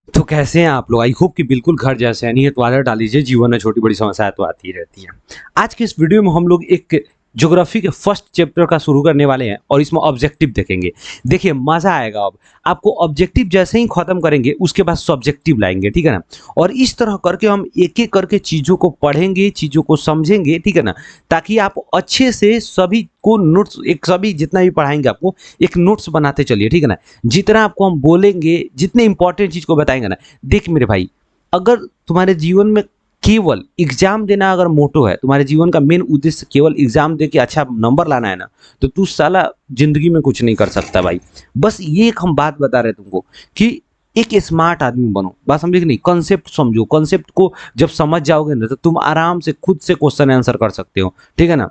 तो कैसे हैं आप लोग? आई होप कि बिल्कुल घर जैसे हैं। नहीं है तो आदत डाल लीजिए, जीवन में छोटी-बड़ी समस्याएँ तो आती ही रहती हैं। आज के इस वीडियो में हम लोग एक ज्योग्राफी के फर्स्ट चैप्टर का शुरू करने वाले हैं और इसमें ऑब्जेक्टिव देखेंगे। देखिए मज़ा आएगा अब। आपको ऑब्जेक्टिव जैसे ही खत्म करेंगे उसके बाद सब्जेक्टिव लाएँगे, ठीक है ना? और इस तरह करके हम एक-एक करके चीज़ों को पढ़ेंगे, चीज़ों को समझेंगे, ठीक है ना? ताकि आप अच्छे से सभी को नोट्स एक सभी जितना भी पढ़ाएँगे आपको, एक नोट्स बनाते चलिए, ठीक है ना? जितना आपको हम बोलेंगे, जितने इम्पोर्टेंट चीज़ को बताएँगे ना, देख मेरे भाई, अगर तुम्हारे जीवन में केवल एग्ज़ाम देना अगर मोटो है, तुम्हारे जीवन का मेन उद्देश्य केवल एग्ज़ाम दे के अच्छा नंबर लाना है ना, तो तू साला ज़िंदगी में कुछ नहीं कर सकता भाई। बस ये एक हम बात बता रहे हैं तुमको कि एक स्मार्ट आदमी बनो। बात समझे कि नहीं? कॉन्सेप्ट समझो, कॉन्सेप्ट को जब समझ जाओगे ना, तो तुम आराम से खुद से क्वेश्चन आंसर कर सकते हो, ठीक है ना?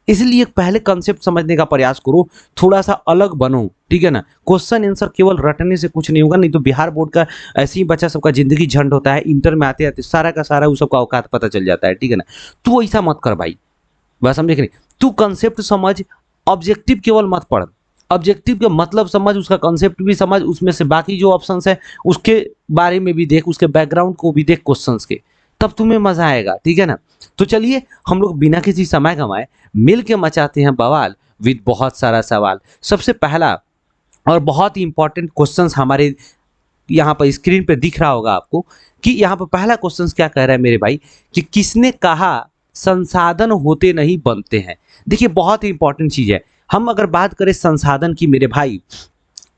इसलिए पहले कॉन्सेप्ट समझने का प्रयास करो, थोड़ा-सा अलग बनो, ठीक है ना? क्वेश्चन आंसर केवल रटने से कुछ नहीं होगा, नहीं तो बिहार बोर्ड का ऐसे ही बच्चा सबका ज़िंदगी झंड होता है, इंटर में आते-आते सारा का सारा वो सबका औकात पता चल जाता है, ठीक है ना? तू ऐसा मत कर भाई, बात समझे कि नहीं? तू कॉन्सेप्ट समझ, ऑब्जेक्टिव केवल मत पढ़। ऑब्जेक्टिव का मतलब समझ, उसका कॉन्सेप्ट भी समझ, उसमें से बाकी जो ऑप्शंस हैं, उसके बारे में भी देख, उसके बैकग्राउंड को भी देख क्वेश्चंस के, तब तुम्हें मज़ा आएगा, ठीक है ना? तो चलिए हम लोग बिना किसी समय गँवाए मिल के मचाते हैं बवाल विद बहुत सारा सवाल। सबसे पहला और बहुत ही इम्पोर्टेंट क्वेश्चंस हमारे यहाँ पर स्क्रीन पे दिख रहा होगा आपको कि यहाँ पर पहला क्वेश्चंस क्या कह रहा है मेरे भाई कि किसने कहा संसाधन होते नहीं बनते हैं। देखिए बहुत ही इंपॉर्टेंट चीज़ है। हम अगर बात करें संसाधन की मेरे भाई,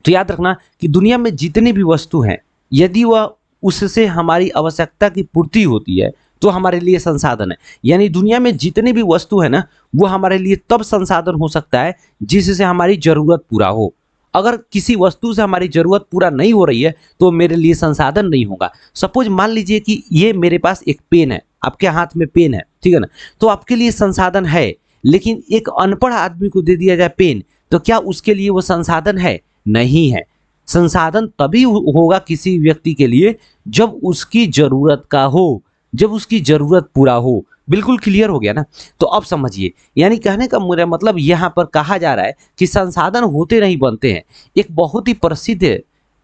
तो याद रखना कि दुनिया में जितनी भी वस्तु हैं, यदि वह उससे हमारी आवश्यकता की पूर्ति होती है, तो हमारे लिए संसाधन है। यानी दुनिया में जितनी भी वस्तु है ना, वो हमारे लिए तब संसाधन हो सकता है जिससे हमारी ज़रूरत पूरा हो। अगर किसी वस्तु से हमारी ज़रूरत पूरा नहीं हो रही है, तो मेरे लिए संसाधन नहीं होगा। सपोज़ मान लीजिए कि ये मेरे पास एक पेन है, आपके हाथ में पेन है, ठीक है ना? तो आपके लिए संसाधन है, लेकिन एक अनपढ़ आदमी को दे दिया जाए पेन, तो क्या उसके लिए वो संसाधन है? नहीं है। संसाधन तभी होगा किसी व्यक्ति के लिए जब उसकी ज़रूरत का हो, जब उसकी ज़रूरत पूरा हो। बिल्कुल क्लियर हो गया ना? तो अब समझिए, यानी कहने का मेरा मतलब यहाँ पर कहा जा रहा है कि संसाधन होते नहीं बनते हैं। एक बहुत ही प्रसिद्ध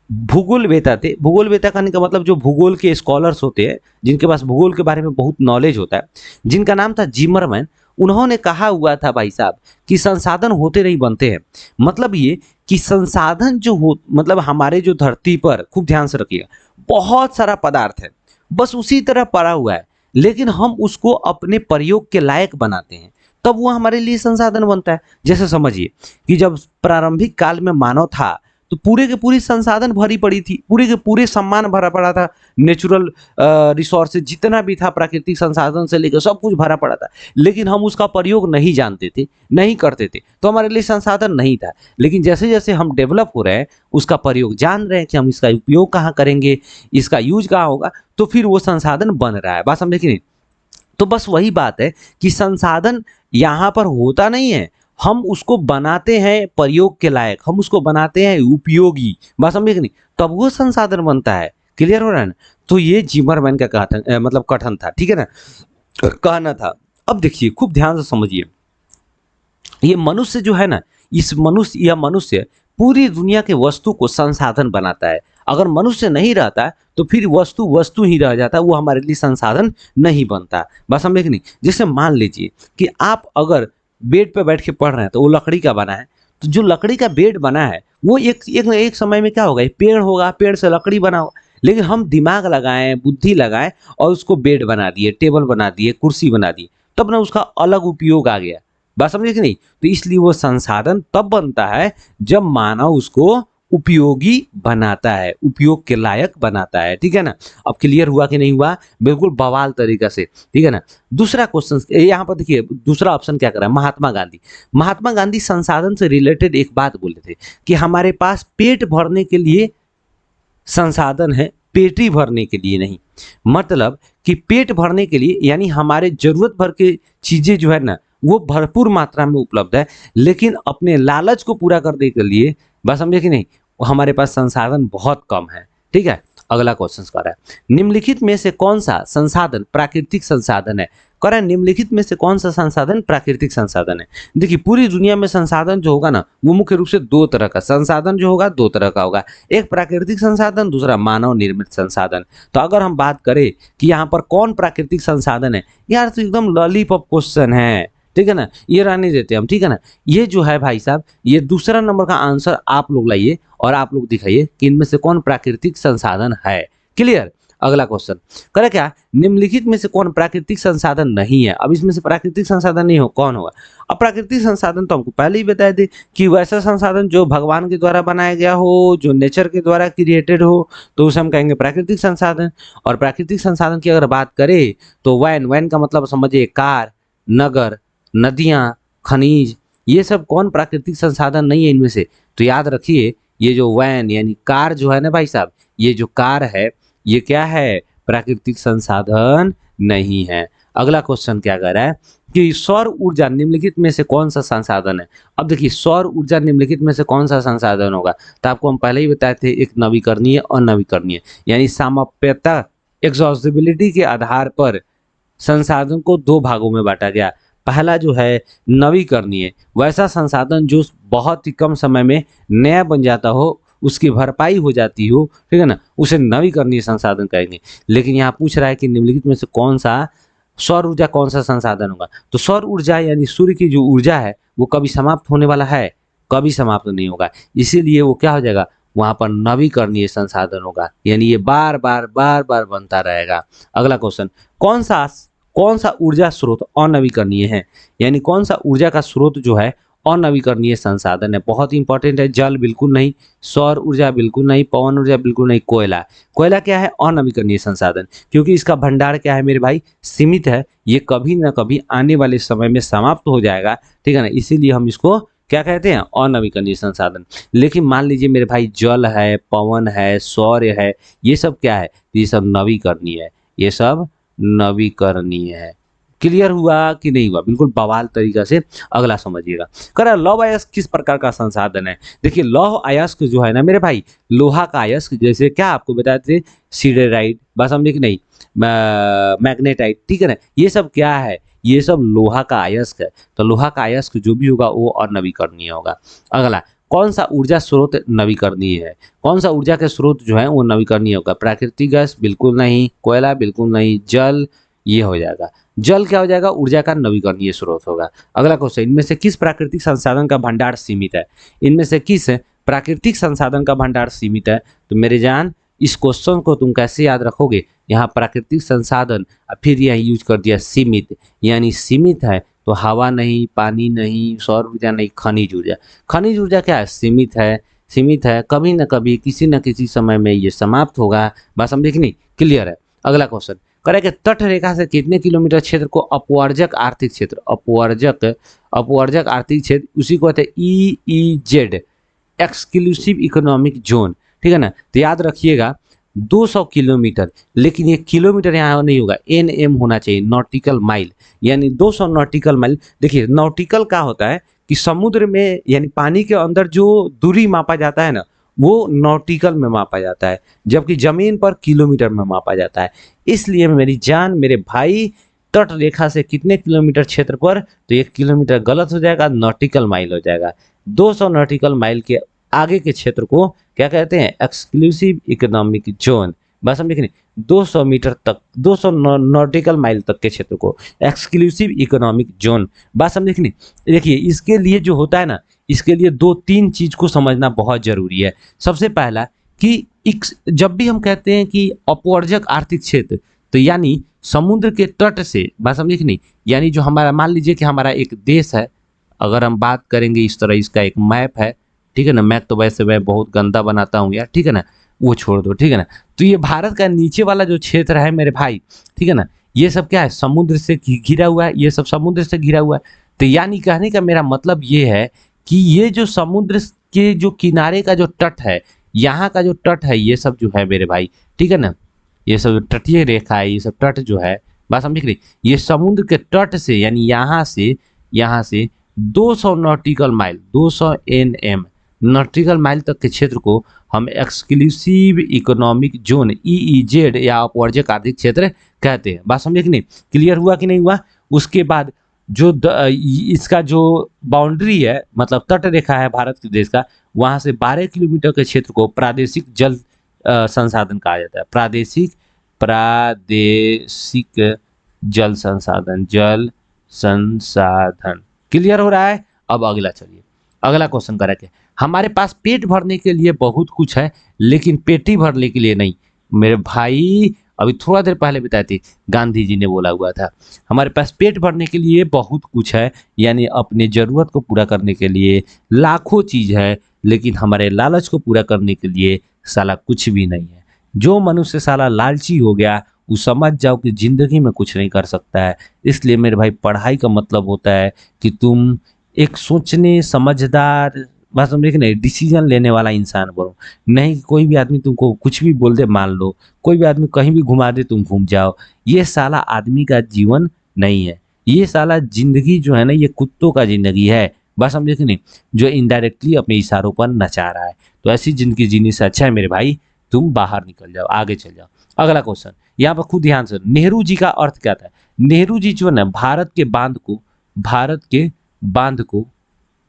भूगोलवेता थे। भूगोलवेता कहने का मतलब जो भूगोल के स्कॉलर्स होते हैं, जिनके पास भूगोल के बारे में बहुत नॉलेज होता है, जिनका नाम था जिमरमैन। उन्होंने कहा हुआ था भाई साहब कि संसाधन होते नहीं बनते हैं। मतलब ये कि संसाधन जो हो मतलब हमारे जो धरती पर, खूब ध्यान से रखिएगा, बहुत सारा पदार्थ है, बस उसी तरह पड़ा हुआ है, लेकिन हम उसको अपने प्रयोग के लायक बनाते हैं, तब वो हमारे लिए संसाधन बनता है। जैसे समझिए कि जब प्रारंभिक काल में मानव था, तो पूरे के पूरी संसाधन भरी पड़ी थी, पूरे के पूरे सामान भरा पड़ा था, नेचुरल रिसोर्सेज जितना भी था, प्राकृतिक संसाधन से लेकर सब कुछ भरा पड़ा था, लेकिन हम उसका प्रयोग नहीं जानते थे, नहीं करते थे, तो हमारे लिए संसाधन नहीं था। लेकिन जैसे जैसे हम डेवलप हो रहे हैं, उसका प्रयोग जान रहे हैं कि हम इसका उपयोग कहाँ करेंगे, इसका यूज कहाँ होगा, तो फिर वो संसाधन बन रहा है। बात समझे कि नहीं? तो बस वही बात है कि संसाधन यहाँ पर होता नहीं है, हम उसको बनाते हैं प्रयोग के लायक, हम उसको बनाते हैं उपयोगी। बात समझे कि नहीं? तब वो संसाधन बनता है। क्लियर हो रहा है ना? तो ये जिमरमैन का मतलब कथन था, ठीक है ना? कहना था। अब देखिए खूब ध्यान से समझिए, ये मनुष्य जो है ना, इस मनुष्य या मनुष्य पूरी दुनिया के वस्तु को संसाधन बनाता है। अगर मनुष्य नहीं रहता तो फिर वस्तु वस्तु ही रह जाता, वो हमारे लिए संसाधन नहीं बनता। बात समझे कि नहीं? जैसे मान लीजिए कि आप अगर बेड पे बैठ के पढ़ रहे हैं, तो वो लकड़ी का बना है, तो जो लकड़ी का बेड बना है वो एक समय में क्या होगा, एक पेड़ होगा, पेड़ से लकड़ी बना होगा। लेकिन हम दिमाग लगाएं, बुद्धि लगाएं और उसको बेड बना दिए, टेबल बना दिए, कुर्सी बना दी, तब ना उसका अलग उपयोग आ गया। बात समझे कि नहीं? तो इसलिए वो संसाधन तब बनता है जब मानव उसको उपयोगी बनाता है, उपयोग के लायक बनाता है, ठीक है ना? अब क्लियर हुआ कि नहीं हुआ? बिल्कुल बवाल तरीका से, ठीक है ना? दूसरा क्वेश्चन यहाँ पर देखिए, दूसरा ऑप्शन क्या कर रहा है, महात्मा गांधी। महात्मा गांधी संसाधन से रिलेटेड एक बात बोले थे कि हमारे पास पेट भरने के लिए संसाधन है, पेटी भरने के लिए नहीं। मतलब कि पेट भरने के लिए यानी हमारे ज़रूरत भर के चीज़ें जो है ना, वो भरपूर मात्रा में उपलब्ध है, लेकिन अपने लालच को पूरा करने के लिए, बात समझे कि नहीं? हमारे पास संसाधन बहुत कम है, ठीक है? अगला क्वेश्चन कर रहा है निम्नलिखित में से कौन सा संसाधन प्राकृतिक संसाधन है। कह रहा है निम्नलिखित में से कौन सा संसाधन प्राकृतिक संसाधन है। देखिए पूरी दुनिया में संसाधन जो होगा ना वो मुख्य रूप से दो तरह का संसाधन जो होगा दो तरह का होगा, एक प्राकृतिक संसाधन दूसरा मानव निर्मित संसाधन। तो अगर हम बात करें कि यहाँ पर कौन प्राकृतिक संसाधन है, यार तो एकदम लॉलीपॉप क्वेश्चन है, ठीक है ना, ये रहने देते हम, ठीक है ना। ये जो है भाई साहब ये दूसरा नंबर का आंसर आप लोग लाइए और आप लोग दिखाइए कि इनमें से कौन प्राकृतिक संसाधन है। क्लियर। अगला क्वेश्चन करे क्या निम्नलिखित में से कौन प्राकृतिक संसाधन नहीं है। अब इसमें से प्राकृतिक संसाधन नहीं हो कौन होगा। अब प्राकृतिक संसाधन तो हमको पहले ही बताए थे कि वैसा संसाधन जो भगवान के द्वारा बनाया गया हो, जो नेचर के द्वारा क्रिएटेड हो, तो उसे हम कहेंगे प्राकृतिक संसाधन। और प्राकृतिक संसाधन की अगर बात करें तो वैन का मतलब समझिए कार, नगर, नदियां, खनिज, ये सब कौन प्राकृतिक संसाधन नहीं है इनमें से। तो याद रखिए ये जो वैन यानी कार जो है ना भाई साहब, ये जो कार है ये क्या है, प्राकृतिक संसाधन नहीं है। अगला क्वेश्चन क्या कर रहा है कि सौर ऊर्जा निम्नलिखित में से कौन सा संसाधन है। अब देखिए सौर ऊर्जा निम्नलिखित में से कौन सा संसाधन होगा, तो आपको हम पहले ही बताए थे एक नवीकरणीय और अनवीकरणीय, यानी सामाप्यता एग्जॉस्टिबिलिटी के आधार पर संसाधन को दो भागों में बांटा गया। पहला जो है नवीकरणीय, वैसा संसाधन जो बहुत ही कम समय में नया बन जाता हो, उसकी भरपाई हो जाती हो, ठीक है ना, उसे नवीकरणीय संसाधन कहेंगे। लेकिन यहाँ पूछ रहा है कि निम्नलिखित में से कौन सा सौर ऊर्जा कौन सा संसाधन होगा। तो सौर ऊर्जा यानी सूर्य की जो ऊर्जा है वो कभी समाप्त होने वाला है, कभी समाप्त नहीं होगा, इसीलिए वो क्या हो जाएगा, वहां पर नवीकरणीय संसाधन होगा, यानी ये बार बार बनता रहेगा। अगला क्वेश्चन कौन सा ऊर्जा स्रोत अनवीकरणीय है, यानी कौन सा ऊर्जा का स्रोत जो है अनवीकरणीय संसाधन है। बहुत इंपॉर्टेंट है, जल बिल्कुल नहीं, सौर ऊर्जा बिल्कुल नहीं, पवन ऊर्जा बिल्कुल नहीं, कोयला क्या है, अनवीकरणीय संसाधन, क्योंकि इसका भंडार क्या है मेरे भाई, सीमित है, ये कभी ना कभी आने वाले समय में समाप्त हो जाएगा, ठीक है ना, इसीलिए हम इसको क्या कहते हैं, अनवीकरणीय संसाधन। लेकिन मान लीजिए मेरे भाई जल है, पवन है, सौर है, ये सब क्या है, ये सब नवीकरणीय है, ये सब नवीकरणीय है। क्लियर हुआ कि नहीं हुआ, बिल्कुल बवाल तरीका से। अगला समझिएगा, कह रहा लौह अयस्क किस प्रकार का संसाधन है। देखिए लौह अयस्क जो है ना मेरे भाई, लोहा का अयस्क, जैसे क्या आपको बताए थे सिडेराइट, बस समझे कि नहीं, मैग्नेटाइट, ठीक है ना, ये सब क्या है, ये सब लोहा का अयस्क है। तो लोहा का अयस्क जो भी होगा वो अनवीकरणीय होगा। अगला कौन सा ऊर्जा स्रोत नवीकरणीय है, कौन सा ऊर्जा के स्रोत जो है वो नवीकरणीय होगा। प्राकृतिक गैस बिल्कुल नहीं, कोयला बिल्कुल नहीं, जल ये हो जाएगा, जल क्या हो जाएगा, ऊर्जा का नवीकरणीय स्रोत होगा। अगला क्वेश्चन इनमें से किस प्राकृतिक संसाधन का भंडार सीमित है, इनमें से किस प्राकृतिक संसाधन का भंडार सीमित है। तो मेरे जान इस क्वेश्चन को तुम कैसे याद रखोगे, यहाँ प्राकृतिक संसाधन फिर यहाँ यूज कर दिया सीमित, यानी सीमित है तो हवा नहीं, पानी नहीं, सौर ऊर्जा नहीं, खनिज ऊर्जा। खनिज ऊर्जा क्या है, सीमित है, सीमित है, कभी न कभी किसी न किसी समय में ये समाप्त होगा, बात समझे कि नहीं, क्लियर है। अगला क्वेश्चन करे कि तट रेखा से कितने किलोमीटर क्षेत्र को अपवर्जक आर्थिक क्षेत्र, अपवर्जक आर्थिक क्षेत्र उसी को कहते हैं EEZ, एक्सक्लूसिव इकोनॉमिक जोन, ठीक है ना। तो याद रखिएगा 200 किलोमीटर, लेकिन ये किलोमीटर यहाँ नहीं होगा, NM होना चाहिए, नॉटिकल माइल, यानी 200 नॉटिकल माइल। देखिए नॉटिकल क्या होता है कि समुद्र में यानी पानी के अंदर जो दूरी मापा जाता है ना वो नॉटिकल में मापा जाता है, जबकि जमीन पर किलोमीटर में मापा जाता है। इसलिए मेरी जान मेरे भाई तट रेखा से कितने किलोमीटर क्षेत्र पर, तो 1 किलोमीटर गलत हो जाएगा, नॉटिकल माइल हो जाएगा। 200 नॉटिकल माइल के आगे के क्षेत्र को क्या कहते हैं, एक्सक्लूसिव इकोनॉमिक जोन, बस समझे कि नहीं, 200 मीटर तक, 200 नॉटिकल माइल तक के क्षेत्र को एक्सक्लूसिव इकोनॉमिक जोन, बात समझे कि नहीं। देखिए इसके लिए जो होता है ना, इसके लिए 2-3 चीज को समझना बहुत जरूरी है। सबसे पहला कि जब भी हम कहते हैं कि अपवर्जक आर्थिक क्षेत्र, तो यानी समुद्र के तट से, बात समझे कि नहीं, यानी जो हमारा मान लीजिए कि हमारा एक देश है, अगर हम बात करेंगे इस तरह, इसका एक मैप है, ठीक है ना, मैप तो वैसे मैं बहुत गंदा बनाता हूँ यार, ठीक है ना, वो छोड़ दो, ठीक है ना। तो ये भारत का नीचे वाला जो क्षेत्र है मेरे भाई, ठीक है ना, ये सब क्या है, समुद्र से घिरा हुआ है, ये सब समुद्र से घिरा हुआ है। तो यानी कहने का मेरा मतलब ये है कि ये जो समुद्र के जो किनारे का जो तट है, यहाँ का जो तट है, ये सब जो है मेरे भाई, ठीक है ना, ये सब जो तटीय रेखा है, ये सब तट जो है, बात समझ रही, ये समुद्र के तट से यानी यहाँ से 200 nautical mile, 200 NM, nautical mile तक के क्षेत्र को हम एक्सक्लूसिव इकोनॉमिक जोन EEZ या अपवर्जक आर्थिक क्षेत्र कहते हैं। बात समझे कि नहीं, क्लियर हुआ कि नहीं हुआ। उसके बाद जो इसका जो बाउंड्री है, मतलब तट रेखा है भारत के देश का, वहां से 12 किलोमीटर के क्षेत्र को प्रादेशिक जल संसाधन कहा जाता है। प्रादेशिक जल संसाधन क्लियर हो रहा है। अब अगला चलिए, अगला क्वेश्चन करेंगे। हमारे पास पेट भरने के लिए बहुत कुछ है लेकिन पेटी भरने के लिए नहीं। मेरे भाई अभी थोड़ा देर पहले बताए थे, गांधी जी ने बोला हुआ था हमारे पास पेट भरने के लिए बहुत कुछ है, यानी अपने जरूरत को पूरा करने के लिए लाखों चीज है, लेकिन हमारे लालच को पूरा करने के लिए साला कुछ भी नहीं है। जो मनुष्य साला लालची हो गया वो समझ जाओ कि जिंदगी में कुछ नहीं कर सकता है। इसलिए मेरे भाई पढ़ाई का मतलब होता है कि तुम एक सोचने समझदार, बात समझे कि नहीं, डिसीजन लेने वाला इंसान बनो। नहीं कि कोई भी आदमी तुमको कुछ भी बोल दे मान लो, कोई भी आदमी कहीं भी घुमा दे तुम घूम जाओ। ये साला आदमी का जीवन नहीं है। ये साला जिंदगी जो है ना, ये कुत्तों का जिंदगी है। बात समझे कि नहीं, जो इनडायरेक्टली अपने इशारों पर नचा रहा है। तो ऐसी जिंदगी जीने से अच्छा है मेरे भाई तुम बाहर निकल जाओ, आगे चल जाओ। अगला क्वेश्चन यहाँ पर खुद ध्यान से, नेहरू जी का अर्थ क्या था। नेहरू जी जो है ना, भारत के बांध को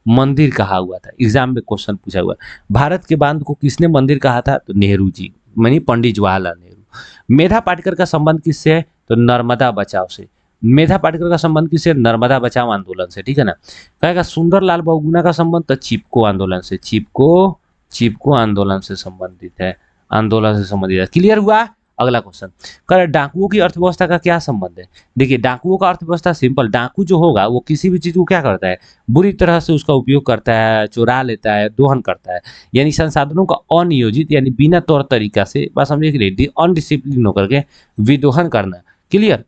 मंदिर कहा हुआ था। एग्जाम में क्वेश्चन पूछा हुआ, भारत के बांध को किसने मंदिर कहा था, तो नेहरू जी, मानी पंडित जवाहरलाल नेहरू। मेधा पाटकर का संबंध किससे है, तो नर्मदा बचाओ से। मेधा पाटकर का संबंध किससे, नर्मदा बचाओ आंदोलन से, ठीक है ना। कहेगा सुंदरलाल बहुगुणा का संबंध, तो चिपको आंदोलन से। चिपको आंदोलन से संबंधित है, क्लियर हुआ। अगला क्वेश्चन, कर डाकुओं की अर्थव्यवस्था का क्या संबंध है। देखिए डाकुओं का अर्थव्यवस्था सिंपल, डाकू जो होगा वो किसी भी चीज को क्या करता है, बुरी तरह से उसका उपयोग करता है, चुरा लेता है, दोहन करता है, यानी संसाधनों का अनियोजित यानी बिना तौर तरीका से, बात समझे कि अनडिसिप्लिन होकर के विदोहन करना। क्लियर।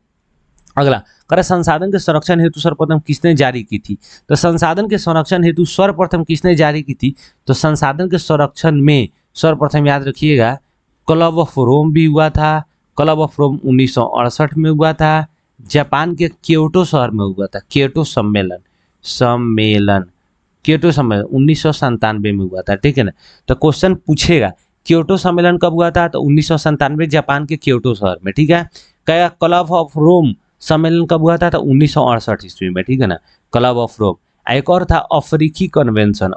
अगला, कर संसाधन के संरक्षण हेतु सर्वप्रथम किसने जारी की थी। तो संसाधन के संरक्षण हेतु सर्वप्रथम किसने जारी की थी, तो संसाधन के संरक्षण में सर्वप्रथम याद रखिएगा क्लब ऑफ रोम भी हुआ था। क्लब ऑफ रोम 1968 में हुआ था। जापान के क्योटो शहर में हुआ था, क्योटो सम्मेलन 1997 में हुआ था, ठीक है ना। तो क्वेश्चन पूछेगा क्योटो सम्मेलन कब हुआ था, तो 1997 जापान के क्योटो शहर में, ठीक है। कहेगा क्लब ऑफ रोम सम्मेलन कब हुआ था, तो 1968 ईस्वी में, ठीक है ना। Club of Rome. एक और था अफ्रीकी कन्वेंशन,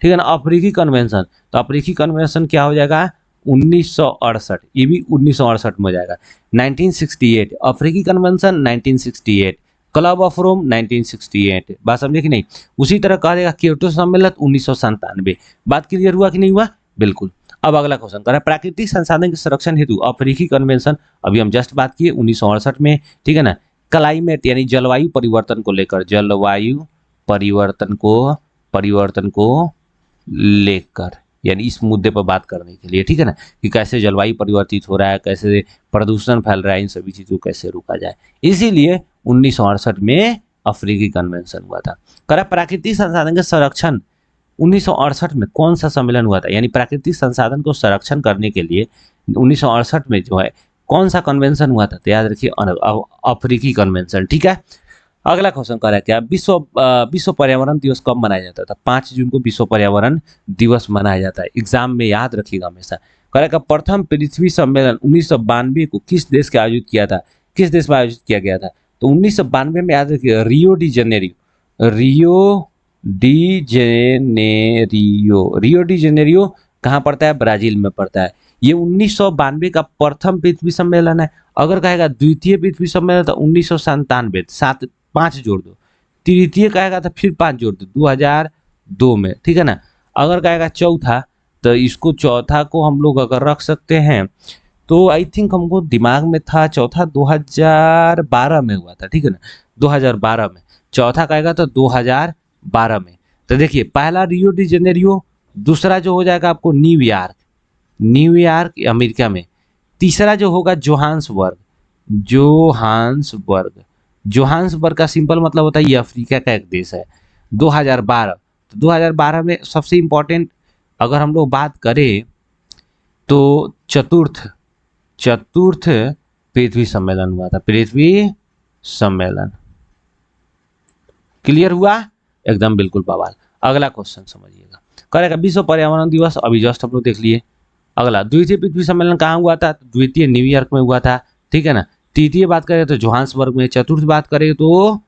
ठीक है ना, अफ्रीकी कन्वेंशन। तो अफ्रीकी कन्वेंशन क्या हो जाएगा, 1968, ये भी 1968 में हो जाएगा। 1968 अफ्रीकी कन्वेंशन, 1968 क्लब ऑफ रोम, 1968। बात समझे कि नहीं। उसी तरह कहा जाएगा क्योटो सम्मेलन 1997। बात क्लियर हुआ कि नहीं हुआ, बिल्कुल। अब अगला क्वेश्चन कर रहा है, प्राकृतिक संसाधन के संरक्षण हेतु अफ्रीकी कन्वेंशन, अभी हम जस्ट बात किए 1968 में, ठीक है ना। क्लाइमेट यानी जलवायु परिवर्तन को लेकर, जलवायु परिवर्तन को लेकर, यानी इस मुद्दे पर बात करने के लिए, ठीक है ना, कि कैसे जलवायु परिवर्तित हो रहा है, कैसे प्रदूषण फैल रहा है, इन सभी चीजों को कैसे रोका जाए। इसीलिए 1968 में अफ्रीकी कन्वेंशन हुआ था। करा प्राकृतिक संसाधन के संरक्षण 1968 में कौन सा सम्मेलन हुआ था, यानी प्राकृतिक संसाधन को संरक्षण करने के लिए 1968 में जो है कौन सा कन्वेंशन हुआ था, तो याद रखिए अफ्रीकी कन्वेंशन, ठीक है। अगला क्वेश्चन कर रहा है क्या, विश्व पर्यावरण दिवस कब मनाया जाता था। 5 जून को विश्व पर्यावरण दिवस मनाया जाता है। एग्जाम में याद रखिएगा हमेशा। करेगा प्रथम पृथ्वी सम्मेलन 1992 को किस देश के आयोजित किया था, किस देश में आयोजित किया गया था, तो 1992 में याद रखिएगा रियो डी जेनेरियो कहाँ पड़ता है, ब्राजील में पड़ता है। ये 1992 का प्रथम पृथ्वी सम्मेलन है। अगर कहेगा द्वितीय पृथ्वी सम्मेलन तो 1997, 5 जोड़ दो। तृतीय कहेगा तो फिर 5 जोड़ दो, 2002 में, ठीक है ना। अगर कहेगा चौथा, तो इसको चौथा को हम लोग अगर रख सकते हैं, तो आई थिंक हमको दिमाग में था चौथा 2012 में हुआ था, ठीक है ना, 2012 में। चौथा कहेगा तो 2012 में। तो देखिए पहला रियो डी जेनेरियो, दूसरा जो हो जाएगा आपको न्यूयॉर्क अमेरिका में, तीसरा जो होगा जोहान्सबर्ग का सिंपल मतलब होता है ये अफ्रीका का एक देश है। 2012, तो 2012 में सबसे इंपॉर्टेंट अगर हम लोग बात करें तो चतुर्थ पृथ्वी सम्मेलन हुआ था, पृथ्वी सम्मेलन, क्लियर हुआ? एकदम बिल्कुल बवाल। अगला क्वेश्चन समझिएगा, करेगा विश्व पर्यावरण दिवस अभी जस्ट हम लोग देख लिए। अगला द्वितीय पृथ्वी सम्मेलन कहाँ हुआ था? द्वितीय न्यूयॉर्क में हुआ था, ठीक है ना। तृतीय बात करें तो जोहान्सबर्ग में। चतुर्थ बात करें तो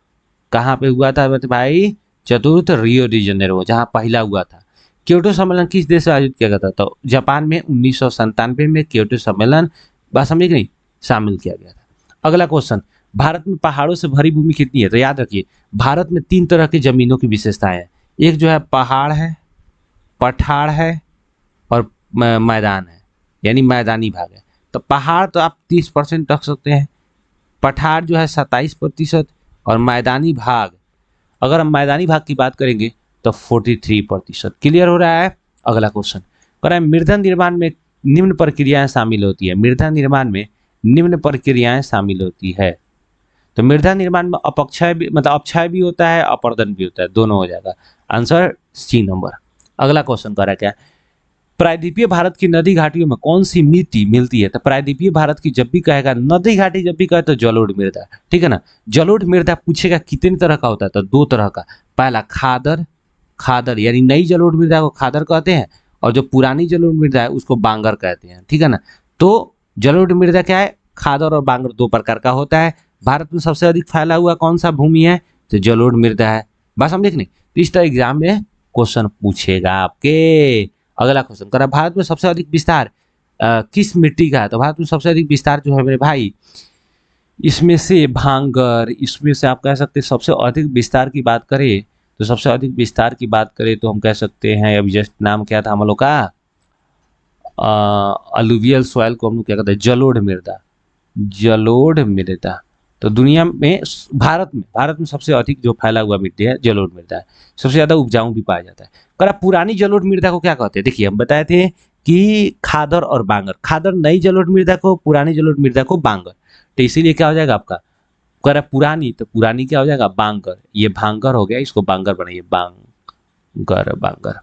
कहाँ पे हुआ था भाई? चतुर्थ रियो डी जेनेरो, जहाँ पहला हुआ था। क्योटो सम्मेलन किस देश से आयोजित किया गया था? तो जापान में 1997 में क्योटो सम्मेलन, बात समझे कि नहीं, शामिल किया गया था। अगला क्वेश्चन, भारत में पहाड़ों से भरी भूमि कितनी है? तो याद रखिए भारत में 3 तरह की जमीनों की विशेषताएं हैं। एक जो है पहाड़ है, पठार है और मैदान है, यानी मैदानी भाग है। तो पहाड़ तो आप 30% रख सकते हैं, पठार जो है 27% और मैदानी भाग, अगर हम मैदानी भाग की बात करेंगे तो 43%। क्लियर हो रहा है? अगला क्वेश्चन कह रहा है मृदा निर्माण में निम्न प्रक्रियाएं शामिल होती है। मृदा निर्माण में निम्न प्रक्रियाएं शामिल होती है। तो मृदा निर्माण में अपक्षय भी, मतलब अपक्षय भी होता है, अपर्दन भी होता है, दोनों हो जाएगा। Answer C number. अगला क्वेश्चन कह रहा है क्या? प्रायद्वीपीय भारत की नदी घाटियों में कौन सी मिट्टी मिलती है? तो प्रायद्वीपीय भारत की जब भी कहेगा नदी घाटी, जब भी कहे तो जलोढ़ मृदा, ठीक है ना। जलोढ़ मृदा पूछेगा कितने तरह का होता है? तो 2 तरह का। पहला खादर, खादर यानी नई जलोढ़ मृदा को खादर कहते हैं, और जो पुरानी जलोढ़ मृदा है उसको बांगर कहते हैं, ठीक है ना। तो जलोढ़ मृदा क्या है? खादर और बांगर 2 प्रकार का होता है। भारत में सबसे अधिक फैला हुआ कौन सा भूमि है? तो जलोढ़ मृदा है। बात समझे कि नहीं? तो इस तरह एग्जाम में क्वेश्चन पूछेगा आपके। अगला क्वेश्चन करा भारत में सबसे अधिक विस्तार किस मिट्टी का है? तो भारत में सबसे अधिक विस्तार जो है मेरे भाई, इसमें से भांगर, इसमें से आप कह सकते हैं सबसे अधिक विस्तार की बात करें तो सबसे अधिक विस्तार की बात करें तो हम कह सकते हैं, अभी जस्ट नाम क्या था हम लोग का, अलुवियल सॉइल को हम लोग क्या कहते हैं? जलोढ़ मृदा, जलोढ़ मृदा। तो दुनिया में भारत में सबसे अधिक जो फैला हुआ मिट्टी है जलोढ़ मृदा है, सबसे ज्यादा उपजाऊ भी पाया जाता है। करा पुरानी जलोढ़ मृदा को क्या कहते हैं? देखिए हम बताए थे कि खादर और बांगर, खादर नई जलोढ़ मृदा को, पुरानी जलोढ़ मृदा को बांगर। तो इसीलिए क्या हो जाएगा आपका, करा पुरानी, तो पुरानी क्या हो जाएगा? बांगर। ये भांगर हो गया, इसको बांगर बनाइए, बांगर, बांगर।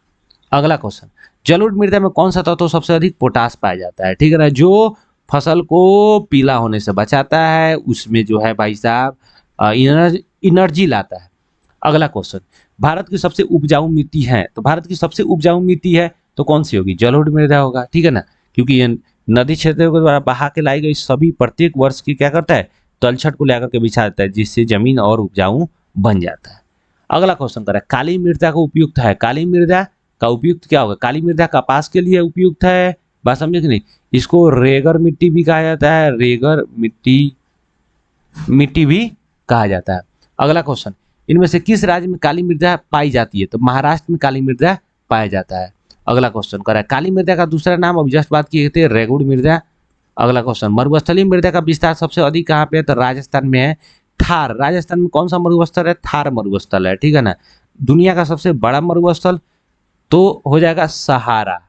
अगला क्वेश्चन, जलोढ़ मृदा में कौन सा तत्व सबसे अधिक पोटास पाया जाता है? ठीक है ना, जो फसल को पीला होने से बचाता है, उसमें जो है भाई साहब एनर्जी लाता है। अगला क्वेश्चन, भारत की सबसे उपजाऊ मिट्टी है, तो भारत की सबसे उपजाऊ मिट्टी है तो कौन सी होगी? जलोढ़ मृदा होगा, ठीक है ना, क्योंकि ये नदी क्षेत्र के द्वारा बहा के लाई गई सभी प्रत्येक वर्ष की क्या करता है? तलछट को लेकर के बिछा देता है, जिससे जमीन और उपजाऊ बन जाता है। अगला क्वेश्चन कर रहा है काली मृदा को उपयुक्त है, काली मृदा का उपयुक्त क्या होगा? काली मृदा कपास के लिए उपयुक्त है, बात समझे कि नहीं। इसको रेगर मिट्टी भी कहा जाता है, रेगर मिट्टी भी कहा जाता है। अगला क्वेश्चन, इनमें से किस राज्य में काली मृदा पाई जाती है? तो महाराष्ट्र में काली मृदा पाया जाता है। अगला क्वेश्चन कर रहा है काली मृदा का दूसरा नाम, अभी जस्ट बात किए थे, रेगुड़ मृदा। अगला क्वेश्चन, मरुस्थलीय मृदा का विस्तार सबसे अधिक कहाँ पे है? तो राजस्थान में है, थार। राजस्थान में कौन सा मरुस्थल है? थार मरुस्थल है, ठीक है ना। दुनिया का सबसे बड़ा मरुस्थल तो हो जाएगा सहारा,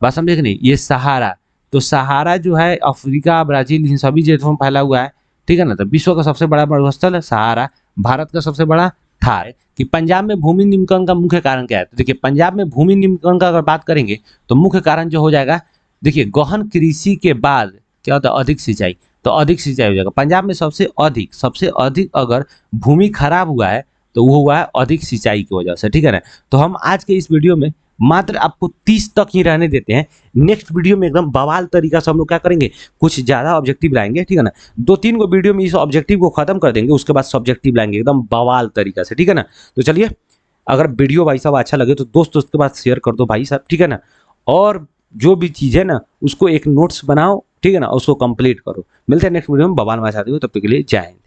बात समझे कि नहीं, ये सहारा। तो सहारा जो है अफ्रीका, ब्राजील, इन सभी देशों में फैला हुआ है, ठीक है ना। तो विश्व का सबसे बड़ा मरुस्थल है सहारा, भारत का सबसे बड़ा थार है। कि पंजाब में भूमि निम्नकरण का मुख्य कारण क्या है? तो देखिए पंजाब में भूमि निम्नकरण का अगर बात करेंगे तो मुख्य कारण जो हो जाएगा, देखिए गहन कृषि के बाद क्या होता है? अधिक सिंचाई। तो अधिक सिंचाई हो जाएगा पंजाब में। सबसे अधिक अगर भूमि खराब हुआ है तो वो हुआ है अधिक सिंचाई की वजह से, ठीक है ना। तो हम आज के इस वीडियो में मात्र आपको 30 तक ही रहने देते हैं। नेक्स्ट वीडियो में एकदम बवाल तरीका से हम लोग क्या करेंगे, कुछ ज्यादा ऑब्जेक्टिव लाएंगे, ठीक है ना। 2-3 को वीडियो में इस ऑब्जेक्टिव को खत्म कर देंगे, उसके बाद सब्जेक्टिव लाएंगे एकदम बवाल तरीका से, ठीक है ना। तो चलिए, अगर वीडियो भाई साहब अच्छा लगे तो दोस्त के बाद शेयर कर दो भाई साहब, ठीक है ना। और जो भी चीज है ना उसको एक नोट्स बनाओ, ठीक है ना, उसको कंप्लीट करो। मिलते हैं नेक्स्ट वीडियो में बवाल मचाते हुए, तब तक के लिए जय हिंद।